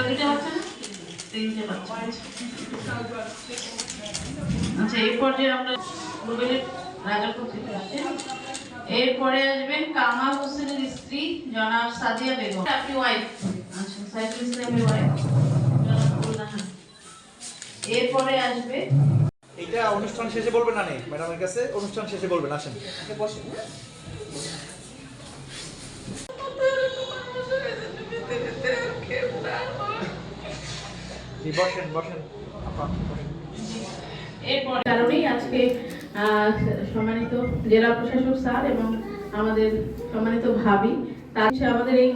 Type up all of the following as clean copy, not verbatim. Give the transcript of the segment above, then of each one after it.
দিতে পারছে না, তিনটে বাচ্চা। আচ্ছা, এই পর্যায়ে আমরা রুবেলের রাজাপুর থেকে আছে। এরপরে আসবেন কামাল হোসেনের স্ত্রী জনাব সাদিয়া বেগম, আপনি ওয়াইফ। আচ্ছা, সাইফুল ইসলামের ওয়াইফ জনাব উল্লাহান। এরপরে আসবে, এটা অনুষ্ঠান শেষে বলবেন না ম্যাডামের কাছে, অনুষ্ঠান শেষে বলবেন। আসেন বসেন। বসেন বসেন। এরপর কারণেই আজকে সম্মানিত জেলা প্রশাসক স্যার এবং আমাদের সম্মানিত ভাবি, তার আমাদের এই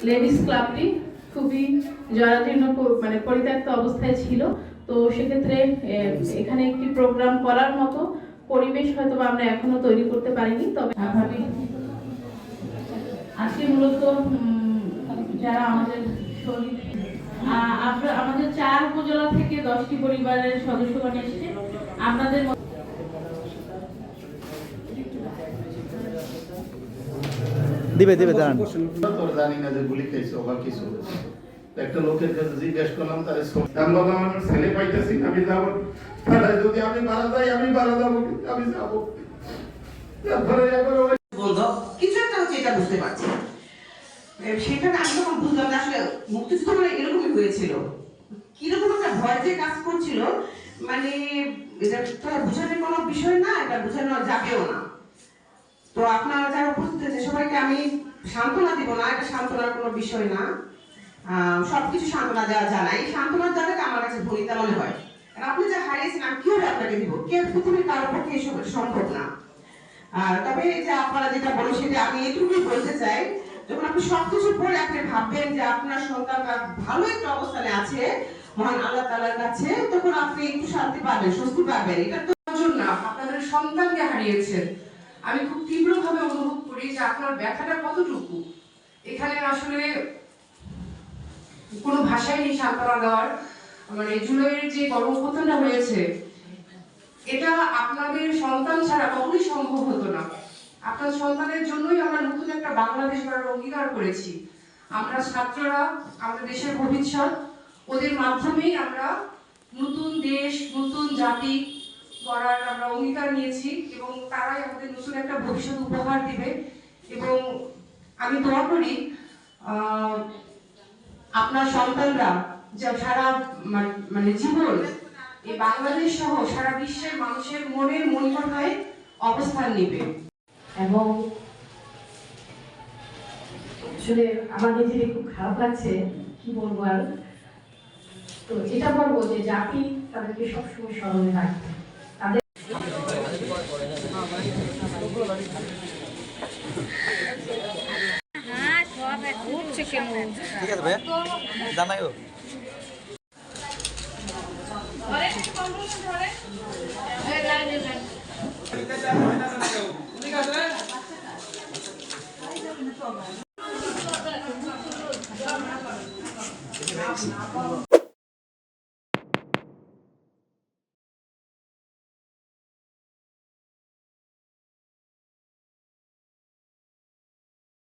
লেডিস ক্লাবটি খুবই জরাজীর্ণ মানে পরিত্যক্ত অবস্থায় ছিল। তো সেক্ষেত্রে এখানে একটি প্রোগ্রাম করার মতো পরিবেশ হয়তো আমরা এখনো তৈরি করতে পারিনি। তবে ভাবি আজকে মূলত যারা আমাদের শহীদ, আমাদের 4 উপজেলা থেকে 10টি পরিবারের সদস্যগণ এসেছে। আপনাদের দিবে দাঁড়ান। তোর জানি না যে গুলি খাইছো বা কিছু, একটা লোকের কাছে জিজ্ঞেস করলাম, তার আমার ছেলে পাইতেছি, আমি যাবো, যদি আমি মারা যাই আমি মারা যাবো, আমি যাবো। তারপরে কিছু একটা হচ্ছে, এটা বুঝতে পারছি। সেখানে আমি তখন বুঝলাম যে আসলে মুক্তিযুদ্ধ মানে এরকমই হয়েছিল, কিরকম একটা ভয় যে কাজ করছিল, মানে এটা তো বোঝানোর কোনো বিষয় না, এটা বোঝানো যাবেও না। তো আপনারা যারা উপস্থিত আছে সবাইকে আমি সান্ত্বনা দিব না, এটা সান্ত্বনার কোনো বিষয় না। সবকিছু সান্ত্বনা দেওয়া যায় না, এই সান্ত্বনার জায়গাটা আমার কাছে ভনিতা মনে হয়। আপনি যা হারিয়েছেন আমি কিভাবে আপনাকে দিব, কে পৃথিবীর কারোর পক্ষে এসব সম্ভব না। তবে এই যে আপনারা যেটা বলো সেটা আমি এটুকুই বলতে চাই, যখন আপনি সবকিছু পরে আপনি ভাববেন যে আপনার সন্তানরা ভালো একটা অবস্থানে আছে মহান আল্লাহ তাআলার কাছে, তখন আপনি একটু শান্তি পাবেন, স্বস্তি পাবেন। এটা তো জন্য আপনাদের সন্তানকে হারিয়েছেন, আমি খুব তীব্রভাবে অনুভব করি যে আপনার ব্যথাটা কতটুকু। এখানে আসলে কোনো ভাষাই নেই সান্ত্বনা দেওয়ার। মানে জুলাইয়ের যে গণঅভ্যুত্থানটা হয়েছে, এটা আপনাদের সন্তান ছাড়া কখনোই সম্ভব হতো না। আপনার সন্তানের জন্যই আমরা নতুন একটা বাংলাদেশ গড়ার অঙ্গীকার করেছি। আমরা ছাত্ররা আমাদের দেশের ভবিষ্যৎ, ওদের মাধ্যমেই আমরা নতুন দেশ, নতুন জাতি গড়ার আমরা অঙ্গীকার নিয়েছি এবং তারাই আমাদের নতুন একটা ভবিষ্যৎ উপহার দিবে। এবং আমি দোয়া করি আপনার সন্তানরা যা সারা মানে জীবন এই বাংলাদেশ সহ সারা বিশ্বের মানুষের মনের মনিকোঠায় অবস্থান নেবে। এবং আসলে আমার নিজেরই খুব খারাপ লাগছে, কি বলবো আর। তো এটা বলবো যে জাতি তাদেরকে সবসময় স্মরণে রাখবে, তাদের ঠিক আছে ভাই, জানাইও। ঠিক আছে।